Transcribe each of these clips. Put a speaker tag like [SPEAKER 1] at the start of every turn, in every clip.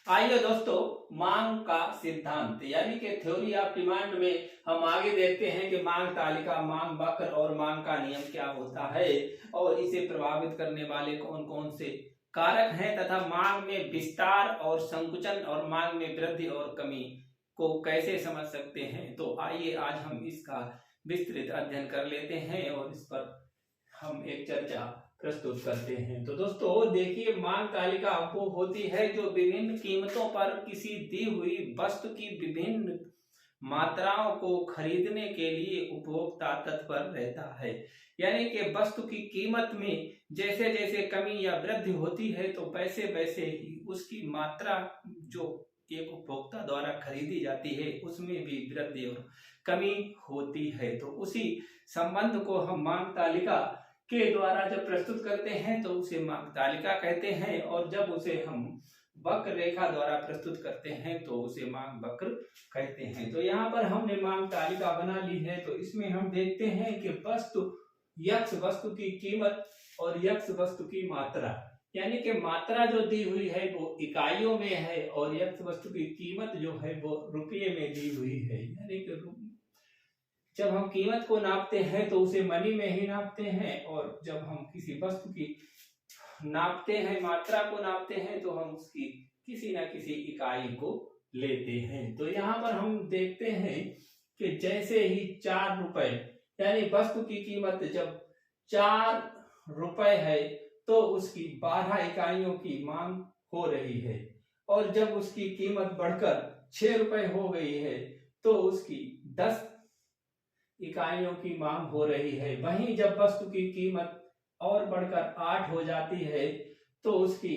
[SPEAKER 1] आइए दोस्तों, मांग का सिद्धांत यानी कि थ्योरी ऑफ डिमांड में हम आगे देखते हैं कि मांग तालिका, मांग वक्र और मांग का नियम क्या होता है और इसे प्रभावित करने वाले कौन कौन से कारक हैं तथा मांग में विस्तार और संकुचन और मांग में वृद्धि और कमी को कैसे समझ सकते हैं। तो आइए आज हम इसका विस्तृत अध्ययन कर लेते हैं और इस पर हम एक चर्चा प्रस्तुत करते हैं। तो दोस्तों देखिए, मांग तालिका वो होती है जो विभिन्न कीमतों पर किसी दी हुई वस्तु की विभिन्न मात्राओं को खरीदने के लिए उपभोक्ता तत्पर रहता है। यानी कि वस्तु की कीमत में जैसे जैसे कमी या वृद्धि होती है तो वैसे वैसे ही उसकी मात्रा जो एक उपभोक्ता द्वारा खरीदी जाती है उसमें भी वृद्धि और कमी होती है। तो उसी संबंध को हम मांग तालिका के द्वारा जब प्रस्तुत करते हैं तो उसे मांग तालिका कहते हैं, और जब उसे हम वक्र रेखा द्वारा प्रस्तुत करते हैं तो उसे मांग वक्र कहते हैं। तो यहाँ पर हमने मांग तालिका बना ली है। तो इसमें हम देखते हैं कि वस्तु यक्ष वस्तु की कीमत और यक्ष वस्तु की मात्रा, यानी कि मात्रा जो दी हुई है वो इकाइयों में है और यक्ष वस्तु की कीमत जो है वो रुपये में दी हुई है। यानी कि जब हम कीमत को नापते हैं तो उसे मनी में ही नापते हैं, और जब हम किसी वस्तु की नापते हैं, मात्रा को नापते हैं, तो हम उसकी किसी न किसी इकाई को लेते हैं। तो यहाँ पर हम देखते हैं कि जैसे ही 4 रुपए, यानी वस्तु की कीमत जब 4 रुपए है तो उसकी 12 इकाइयों की मांग हो रही है, और जब उसकी कीमत बढ़कर 6 रुपए हो गई है तो उसकी 10 इकाइयों की मांग हो रही है। वहीं जब वस्तु की कीमत और बढ़कर 8 हो जाती है तो उसकी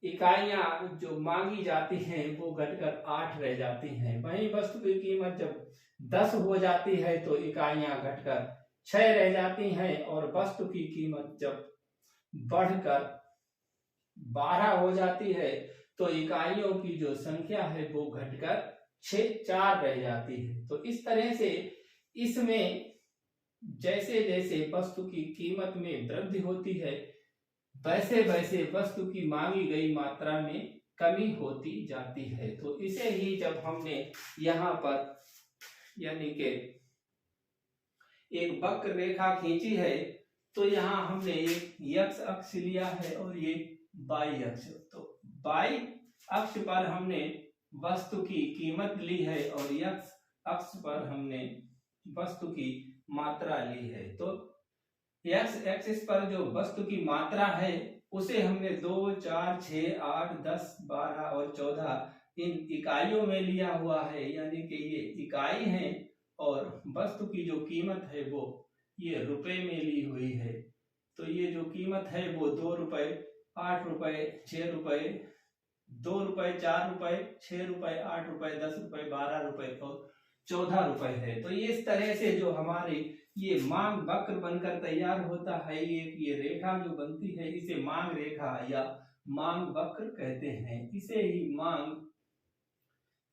[SPEAKER 1] इकाइयां जो मांगी जाती हैं वो घटकर 8 रह जाती हैं। वहीं वस्तु की कीमत जब 10 हो जाती है तो इकाइयां घटकर 6 रह जाती हैं, और वस्तु की कीमत जब बढ़कर 12 हो जाती है तो इकाइयों की जो संख्या है वो घटकर 4 रह जाती है। तो इस तरह से इसमें जैसे जैसे वस्तु की कीमत में वृद्धि होती है वैसे वैसे वस्तु की मांगी गई मात्रा में कमी होती जाती है। तो इसे ही जब हमने यहाँ पर यानी कि एक वक्र रेखा खींची है तो यहाँ हमने एक एक्स अक्ष लिया है और ये वाई अक्ष। तो वाई अक्ष पर हमने वस्तु की कीमत ली है और एक्स अक्ष पर हमने वस्तु की मात्रा ली है। तो एक्स एक्सिस पर जो वस्तु की मात्रा है उसे हमने 2, 4, 6, 8, 10, 12 और 14 इन इकाइयों में लिया हुआ है, यानी कि ये इकाई है, और वस्तु की जो कीमत है वो ये रुपए में ली हुई है। तो ये जो कीमत है वो 2 रुपए, 8 रुपए, 6 रुपए, 2 रुपए, 4 रुपए, 6 रुपए, 8 रुपए, 10 रुपए, 12 रुपए और 14 रुपए है। तो ये इस तरह से जो हमारी ये मांग वक्र बनकर तैयार होता है, ये रेखा जो बनती है इसे मांग रेखा या मांग वक्र कहते हैं। इसे ही मांग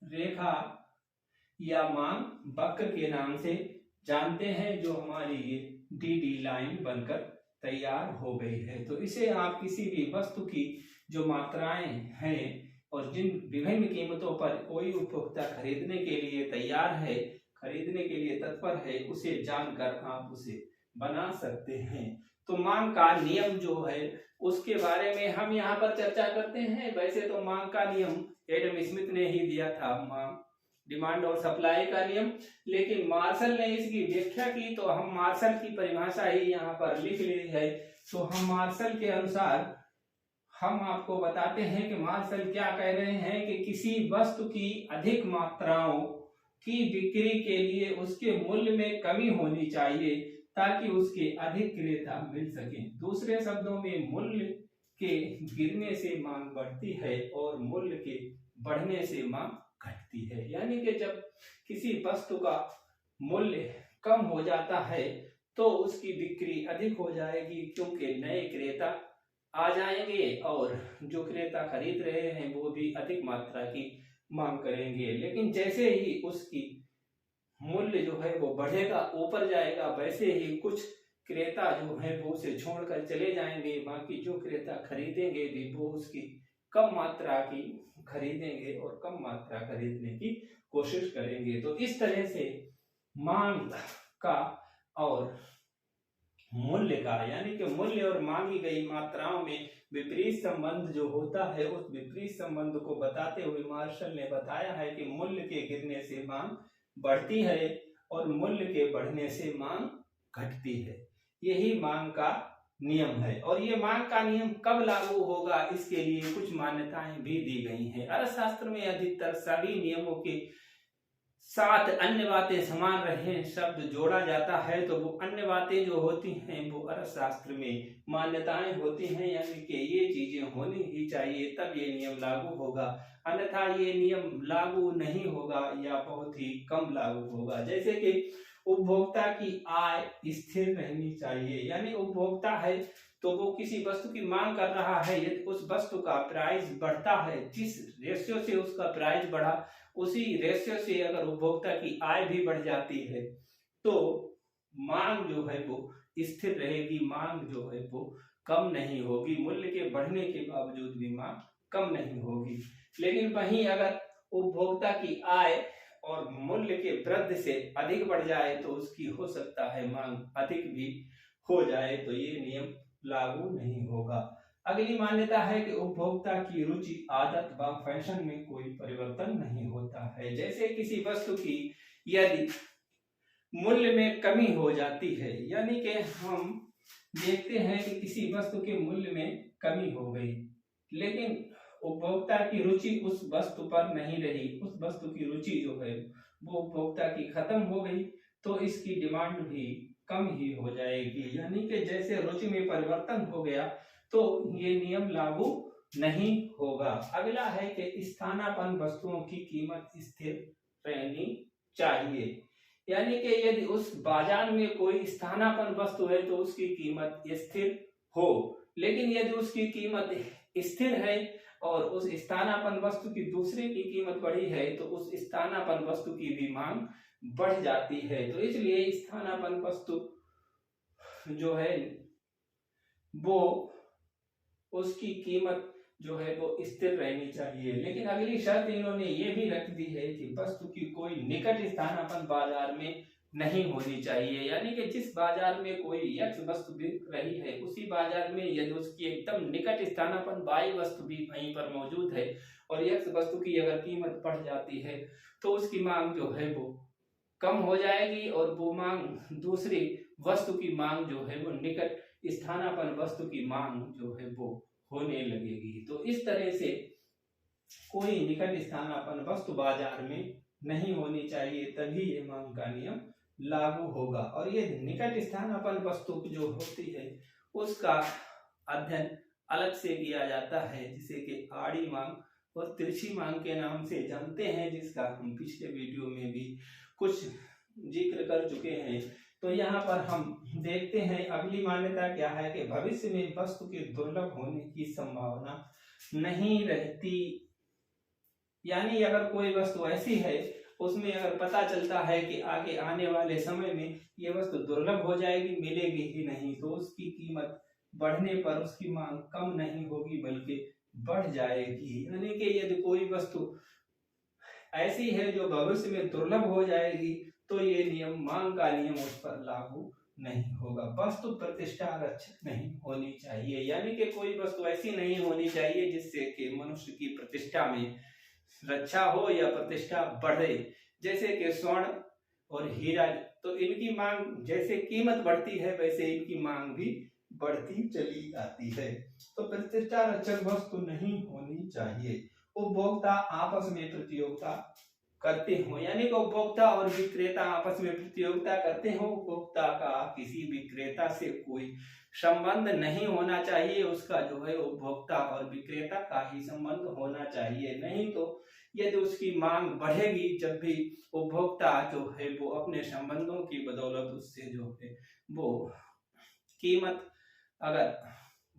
[SPEAKER 1] रेखा या मांग वक्र के नाम से जानते हैं, जो हमारी ये डी लाइन बनकर तैयार हो गई है। तो इसे आप किसी भी वस्तु की जो मात्राएं हैं और जिन विभिन्न कीमतों पर कोई उपभोक्ता खरीदने के लिए तैयार है, खरीदने के लिए तत्पर है, उसे जानकर आप उसे बना सकते हैं। तो मांग का नियम जो है उसके बारे में हम यहाँ पर चर्चा करते हैं। वैसे तो मांग का नियम एडम स्मिथ ने ही दिया था, मांग डिमांड और सप्लाई का नियम, लेकिन मार्शल ने इसकी व्याख्या की तो हम मार्शल की परिभाषा ही यहाँ पर लिख ली है। तो हम मार्शल के अनुसार हम आपको बताते हैं कि मार्शल क्या कह रहे हैं कि किसी वस्तु की अधिक मात्राओं की बिक्री के लिए उसके मूल्य में कमी होनी चाहिए ताकि उसके अधिक क्रेता मिल सके। दूसरे शब्दों में मूल्य के गिरने से मांग बढ़ती है और मूल्य के बढ़ने से मांग घटती है। यानी कि जब किसी वस्तु का मूल्य कम हो जाता है तो उसकी बिक्री अधिक हो जाएगी, क्योंकि नए क्रेता आ जाएंगे और जो क्रेता खरीद रहे हैं वो भी अधिक मात्रा की मांग करेंगे। लेकिन जैसे ही उसकी मूल्य जो है वो बढ़ेगा, ऊपर जाएगा, वैसे ही कुछ क्रेता जो है वो उसे छोड़कर चले जाएंगे, बाकी जो क्रेता खरीदेंगे भी वो उसकी कम मात्रा की खरीदेंगे और कम मात्रा खरीदने की कोशिश करेंगे। तो इस तरह से मांग का और मूल्य का, यानी कि मूल्य और मांगी गई मात्राओं में विपरीत संबंध जो होता है, उस विपरीत संबंध को बताते हुए मार्शल ने बताया है कि मूल्य के गिरने से मांग बढ़ती है और मूल्य के बढ़ने से मांग घटती है। यही मांग का नियम है। और ये मांग का नियम कब लागू होगा, इसके लिए कुछ मान्यताएं भी दी गई हैं। अर्थशास्त्र में अधिकतर सभी नियमों के साथ अन्य बातें समान रहे शब्द जोड़ा जाता है, तो वो अन्य बातें जो होती हैं वो अर्थशास्त्र में मान्यताएं होती हैं, यानी कि ये चीजें होनी ही चाहिए तब ये नियम लागू होगा, अन्यथा ये नियम लागू नहीं होगा या बहुत ही कम लागू होगा। जैसे कि उपभोक्ता की आय स्थिर रहनी चाहिए, यानी उपभोक्ता है तो वो किसी वस्तु की मांग कर रहा है, यदि उस वस्तु का प्राइस बढ़ता है, जिस रेशियो से उसका प्राइस बढ़ा उसी रेशियो से अगर उपभोक्ता की आय भी बढ़ जाती है तो मांग जो है वो स्थिर रहेगी, मांग जो है वो कम नहीं होगी, मूल्य के बढ़ने के बावजूद भी मांग कम नहीं होगी। लेकिन वहीं अगर उपभोक्ता की आय और मूल्य के वृद्धि से अधिक बढ़ जाए तो उसकी हो सकता है मांग अधिक भी हो जाए, तो ये नियम लागू नहीं होगा। अगली मान्यता है कि उपभोक्ता की रुचि, आदत व फैशन में कोई परिवर्तन नहीं होता है। जैसे किसी वस्तु की यदि मूल्य में कमी हो जाती है, यानी कि हम देखते हैं कि किसी वस्तु के मूल्य में कमी हो गई, लेकिन उपभोक्ता की रुचि उस वस्तु पर नहीं रही, उस वस्तु की रुचि जो है वो उपभोक्ता की खत्म हो गई, तो इसकी डिमांड भी कम ही हो जाएगी। यानी कि जैसे रुचि में परिवर्तन हो गया तो ये नियम लागू नहीं होगा। अगला है कि स्थानापन्न वस्तुओं की कीमत स्थिर रहनी चाहिए, यानी कि यदि उस बाजार में कोई स्थानापन्न वस्तु है तो उसकी कीमत स्थिर हो, लेकिन यदि उसकी कीमत स्थिर है और उस स्थानापन्न वस्तु की दूसरे की कीमत बढ़ी है तो उस स्थानापन्न वस्तु की भी मांग बढ़ जाती है। तो इसलिए स्थानापन्न वस्तु जो है वो उसकी कीमत जो है वो स्थिर रहनी चाहिए। लेकिन अगली शर्त इन्होंने ये भी रख दी है कि वस्तु की कोई निकट स्थानापन्न बाजार में नहीं होनी चाहिए, यानी कि जिस बाजार में कोई यक्ष वस्तु बिक रही है उसी बाजार में यदि उसकी एकदम निकट स्थानापन्न बाई वस्तु भी वहीं पर मौजूद है और यक्ष वस्तु की अगर कीमत बढ़ जाती है तो उसकी मांग जो है वो कम हो जाएगी और वो मांग दूसरी वस्तु की मांग जो है वो निकट स्थानापन्न वस्तु की मांग जो है वो होने लगेगी। तो इस तरह से कोई निकट स्थानापन्न वस्तु बाजार में नहीं होनी चाहिए, तभी ये मांग का नियम लागू होगा। और ये निकट स्थानापन्न वस्तु जो होती है उसका अध्ययन अलग से किया जाता है, जिसे कि आड़ी मांग और तिरछी मांग के नाम से जानते हैं, जिसका हम पिछले वीडियो में भी कुछ जिक्र कर चुके हैं। तो यहाँ पर हम देखते हैं अगली मान्यता क्या है कि भविष्य में वस्तु के दुर्लभ होने की संभावना नहीं रहती, यानी अगर कोई वस्तु ऐसी है उसमें अगर पता चलता है कि आगे आने वाले समय में ये वस्तु दुर्लभ हो जाएगी, मिलेगी ही नहीं, तो उसकी कीमत बढ़ने पर उसकी मांग कम नहीं होगी बल्कि बढ़ जाएगी। यानी कि यदि कोई वस्तु ऐसी है जो भविष्य में दुर्लभ हो जाएगी तो ये नियम, मांग का नियम उस पर लागू नहीं होगा। वस्तु प्रतिष्ठा रक्षक नहीं होनी चाहिए, यानी कि कोई वस्तु ऐसी नहीं होनी चाहिए जिससे कि मनुष्य की प्रतिष्ठा में रक्षा हो या प्रतिष्ठा बढ़े, जैसे कि स्वर्ण और हीरा। तो इनकी मांग जैसे कीमत बढ़ती है वैसे इनकी मांग भी बढ़ती चली आती है। तो प्रतिष्ठा रक्षक वस्तु नहीं होनी चाहिए। उपभोक्ता आपस में प्रतियोगिता करते हो, यानी कि उपभोक्ता और विक्रेता आपस में प्रतियोगिता करते हो, उपभोक्ता का किसी विक्रेता से कोई संबंध नहीं होना चाहिए, उसका जो है उपभोक्ता और विक्रेता का ही संबंध होना चाहिए। नहीं तो यदि उसकी मांग बढ़ेगी जब भी उपभोक्ता जो है वो अपने संबंधों की बदौलत उससे जो है वो कीमत अगर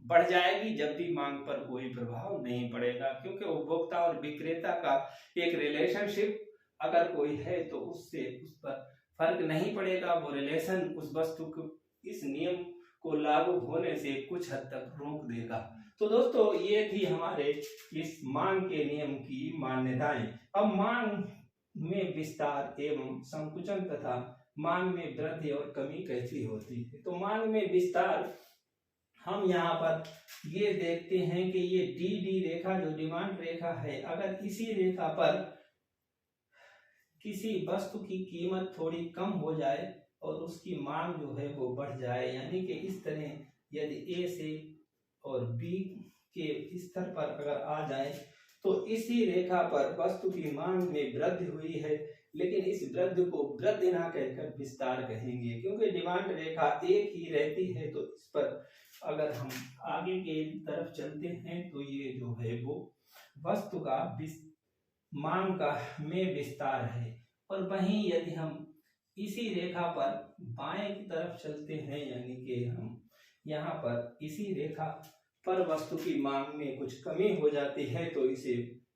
[SPEAKER 1] बढ़ जाएगी, जब भी मांग पर कोई प्रभाव नहीं पड़ेगा, क्योंकि उपभोक्ता और विक्रेता का एक रिलेशनशिप अगर कोई है तो उससे उस पर फर्क नहीं पड़ेगा। वो रिलेशन उस वस्तु को इस नियम को लागू होने से कुछ हद तक रोक देगा। तो दोस्तों ये थी हमारे इस मांग के नियम की मान्यताएं। अब मांग में विस्तार एवं संकुचन तथा मांग में वृद्धि और कमी कैसी होती है। तो मांग में विस्तार हम यहाँ पर ये देखते हैं कि ये डी रेखा जो डिमांड रेखा है, अगर इसी रेखा पर किसी वस्तु की कीमत थोड़ी कम हो जाए और उसकी मांग जो है वो बढ़ जाए, यानी कि इस तरह यदि ए से और बी के स्तर पर अगर आ जाए तो इसी रेखा पर वस्तु की मांग में वृद्धि हुई है, लेकिन इस वृद्धि को वृद्धि ना कहकर विस्तार कहेंगे, क्योंकि डिमांड रेखा एक ही रहती है। तो इस पर अगर हम आगे के तरफ चलते हैं तो ये जो है वो वस्तु का मांग का में विस्तार है। और वहीं यदि हम इसी रेखा पर बाएं की तरफ चलते हैं, यानी कि हम यहाँ पर इसी रेखा पर वस्तु की मांग में कुछ कमी हो जाती है तो इसे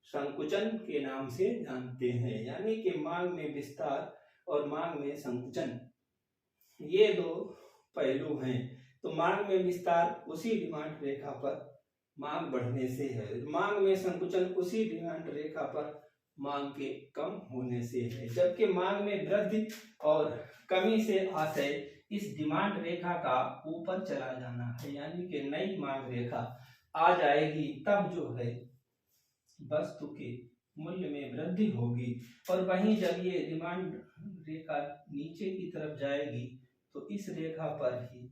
[SPEAKER 1] संकुचन के नाम से जानते हैं। यानी कि मांग में विस्तार और मांग में संकुचन, ये दो पहलू हैं। तो मांग में विस्तार उसी डिमांड रेखा पर मांग बढ़ने से है, मांग में संकुचन उसी डिमांड रेखा पर मांग के कम होने से है। जबकि मांग में वृद्धि और कमी से आशय इस डिमांड रेखा का ऊपर चला जाना है, यानी कि नई मांग रेखा आ जाएगी, तब जो है वस्तु के मूल्य में वृद्धि होगी। और वहीं जब ये डिमांड रेखा नीचे की तरफ जाएगी तो इस रेखा पर ही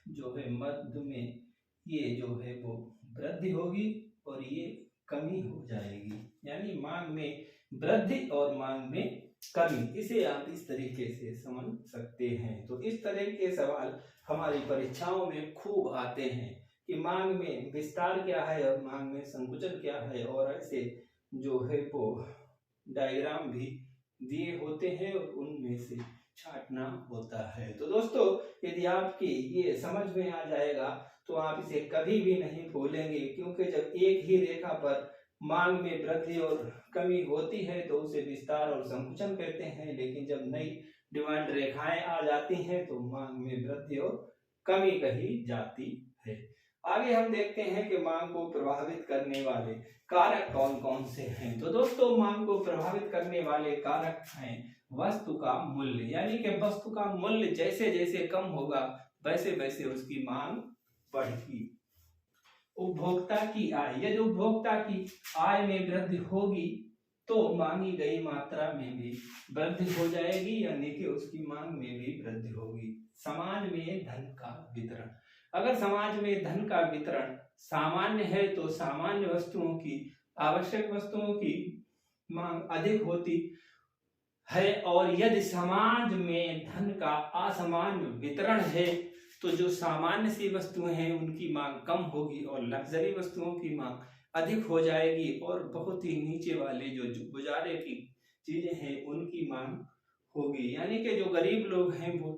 [SPEAKER 1] जो है मध्य में ये जो है वो वृद्धि होगी और ये कमी हो जाएगी, यानी मांग में वृद्धि और मांग में कमी। इसे आप इस तरीके से समझ सकते हैं। तो इस तरह के सवाल हमारी परीक्षाओं में खूब आते हैं कि मांग में विस्तार क्या है और मांग में संकुचन क्या है, और ऐसे जो है वो डायग्राम भी दिए होते हैं और उनमें से छांटना होता है। तो दोस्तों यदि आपकी ये समझ में आ जाएगा तो आप इसे कभी भी नहीं भूलेंगे, क्योंकि जब एक ही रेखा पर मांग में वृद्धि और कमी होती है तो उसे विस्तार और संकुचन कहते हैं, लेकिन जब नई डिमांड रेखाएं आ जाती हैं तो मांग में वृद्धि और कमी कही जाती है। आगे हम देखते हैं कि मांग को प्रभावित करने वाले कारक कौन कौन से हैं। तो दोस्तों मांग को प्रभावित करने वाले कारक हैं वस्तु का मूल्य, यानी कि वस्तु का मूल्य जैसे जैसे कम होगा वैसे वैसे उसकी मांग बढ़ेगी। उपभोक्ता की आय, यदि उपभोक्ता की आय में वृद्धि होगी तो मांगी गई मात्रा में भी वृद्धि हो जाएगी, यानी कि उसकी मांग में भी वृद्धि होगी। समाज में धन का वितरण, अगर समाज में धन का वितरण सामान्य है तो सामान्य वस्तुओं की, आवश्यक वस्तुओं की मांग अधिक होती है, और यदि समाज में धन का असामान्य वितरण है तो जो सामान्य सी वस्तुएं हैं उनकी मांग कम होगी और लग्जरी वस्तुओं की मांग अधिक हो जाएगी, और बहुत ही नीचे वाले जो गुजारे की चीजें हैं उनकी मांग होगी। यानी कि जो गरीब लोग हैं वो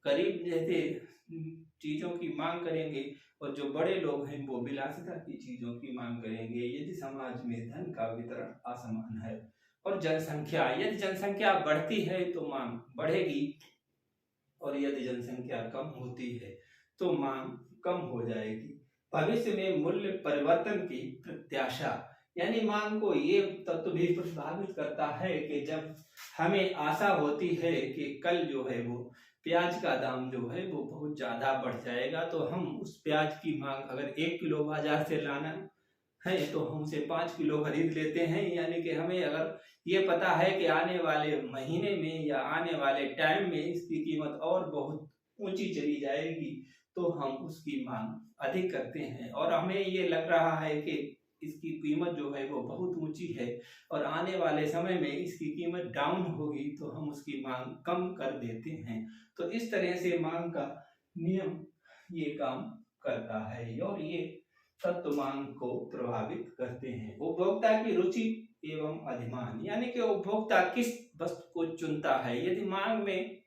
[SPEAKER 1] गरीब जैसे चीजों की मांग करेंगे और जो बड़े लोग हैं वो विलासिता की चीजों की मांग करेंगे, यदि समाज में धन का वितरण असमान है। और जनसंख्या, यदि जनसंख्या बढ़ती है तो मांग बढ़ेगी, और यदि जनसंख्या कम होती है तो मांग कम हो जाएगी। भविष्य में मूल्य परिवर्तन की प्रत्याशा, यानी मांग को ये तत्व भी प्रभावित करता है कि जब हमें आशा होती है कि कल जो है वो प्याज का दाम जो है वो बहुत ज्यादा बढ़ जाएगा, तो हम उस प्याज की मांग अगर 1 किलो बाजार से लाना है तो हम उसे 5 किलो खरीद लेते हैं। यानी कि हमें अगर ये पता है कि आने वाले महीने में या आने वाले टाइम में इसकी कीमत और बहुत ऊंची चली जाएगी तो हम उसकी मांग अधिक करते हैं, और हमें ये लग रहा है कि इसकी कीमत जो है वो बहुत ऊंची है और आने वाले समय में इसकी कीमत डाउन होगी तो हम उसकी मांग कम कर देते हैं। तो इस तरह से मांग का नियम ये काम करता है और ये तत्व मांग को प्रभावित करते हैं। उपभोक्ता की रुचि एवं अधिमान, यानी कि उपभोक्ता किस वस्तु को चुनता है। यदि मांग में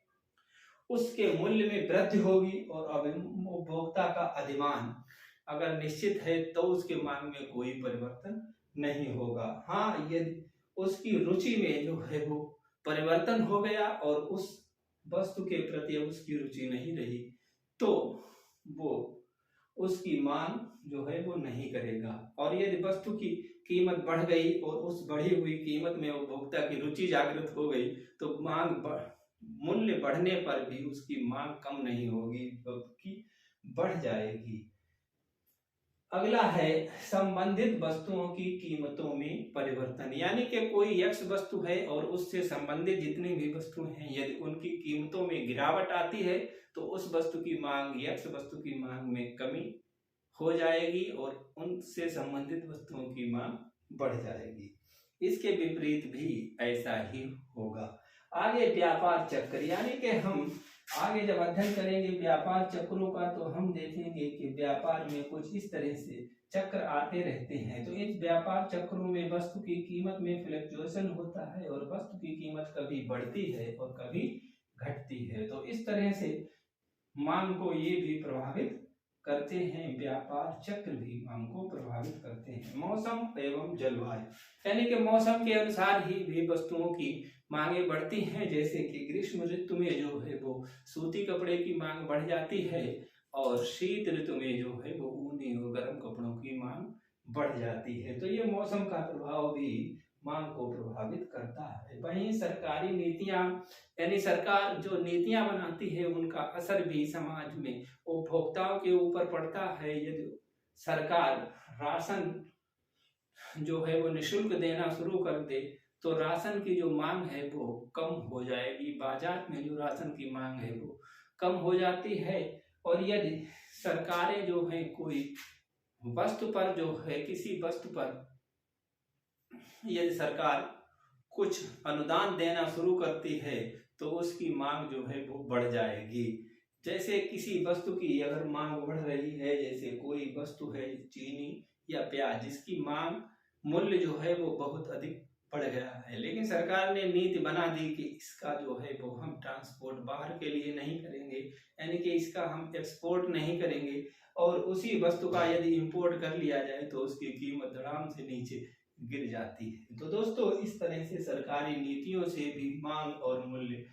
[SPEAKER 1] उसके मूल्य में वृद्धि होगी और उपभोक्ता का अधिमान अगर निश्चित है तो उसके मांग में कोई परिवर्तन नहीं होगा। हाँ, यदि उसकी रुचि में जो है वो परिवर्तन हो गया और उस वस्तु के प्रति उसकी रुचि नहीं रही तो वो उसकी मांग जो है वो नहीं करेगा। और यदि वस्तु की कीमत बढ़ गई और उस बढ़ी हुई कीमत में उपभोक्ता की रुचि जागृत हो गई तो मूल्य बढ़ने पर भी उसकी मांग कम नहीं होगी बल्कि बढ़ जाएगी। अगला है संबंधित वस्तुओं की कीमतों में परिवर्तन, यानी कि कोई एक्स वस्तु है और उससे संबंधित जितनी भी वस्तुएं हैं यदि उनकी कीमतों में गिरावट आती है तो उस वस्तु की मांग एक्स वस्तु की मांग में कमी हो जाएगी और उनसे संबंधित वस्तुओं की मांग बढ़ जाएगी। इसके विपरीत भी ऐसा ही होगा। आगे व्यापार चक्र, यानी कि हम आगे जब अध्ययन करेंगे व्यापार चक्रों का तो हम देखेंगे कि व्यापार में कुछ इस तरह से चक्र आते रहते हैं। तो इस व्यापार चक्रों में वस्तु की कीमत में फ्लक्चुएशन होता है और वस्तु की कीमत कभी बढ़ती है और कभी घटती है। तो इस तरह से मांग को ये भी प्रभावित करते हैं, व्यापार चक्र भी मांग को प्रभावित करते हैं। मौसम एवं जलवायु, यानी कि मौसम के अनुसार ही भी वस्तुओं की मांगे बढ़ती हैं। जैसे कि ग्रीष्म ऋतु में जो है वो सूती कपड़े की मांग बढ़ जाती है और शीत ऋतु में जो है वो ऊनी और गर्म कपड़ों की मांग बढ़ जाती है। तो ये मौसम का प्रभाव भी मांग को प्रभावित करता है। वहीं सरकारी नीतियां, यानी सरकार जो नीतियां बनाती है उनका असर भी समाज में उपभोक्ताओं के ऊपर पड़ता है। यदि सरकार राशन जो है वो निःशुल्क देना शुरू कर दे तो राशन की जो मांग है वो कम हो जाएगी, बाजार में जो राशन की मांग है वो कम हो जाती है। और यदि सरकारें जो है कोई वस्तु पर जो है किसी वस्तु पर यदि सरकार कुछ अनुदान देना शुरू करती है तो उसकी मांग जो है वो बढ़ जाएगी। जैसे किसी वस्तु की अगर मांग बढ़ रही है, जैसे कोई वस्तु है चीनी या प्याज जिसकी मांग मूल्य जो है वो बहुत अधिक बढ़ गया है, लेकिन सरकार ने नीति बना दी कि इसका जो है वो हम ट्रांसपोर्ट बाहर के लिए नहीं करेंगे, यानी कि इसका हम एक्सपोर्ट नहीं करेंगे और उसी वस्तु का यदि इंपोर्ट कर लिया जाए तो उसकी कीमत धड़ाम से नीचे गिर जाती है। तो दोस्तों इस तरह से सरकारी नीतियों से भी मांग और मूल्य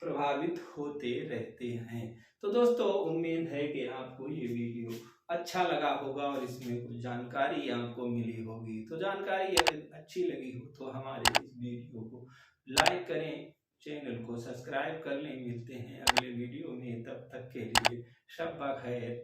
[SPEAKER 1] प्रभावित होते रहते हैं। तो दोस्तों उम्मीद है कि आपको ये वीडियो अच्छा लगा होगा और इसमें कुछ जानकारी आपको मिली होगी। तो जानकारी अगर अच्छी लगी हो तो हमारे इस वीडियो को लाइक करें, चैनल को सब्सक्राइब कर लें। मिलते हैं अगले वीडियो में, तब तक के लिए शब्बा खैर।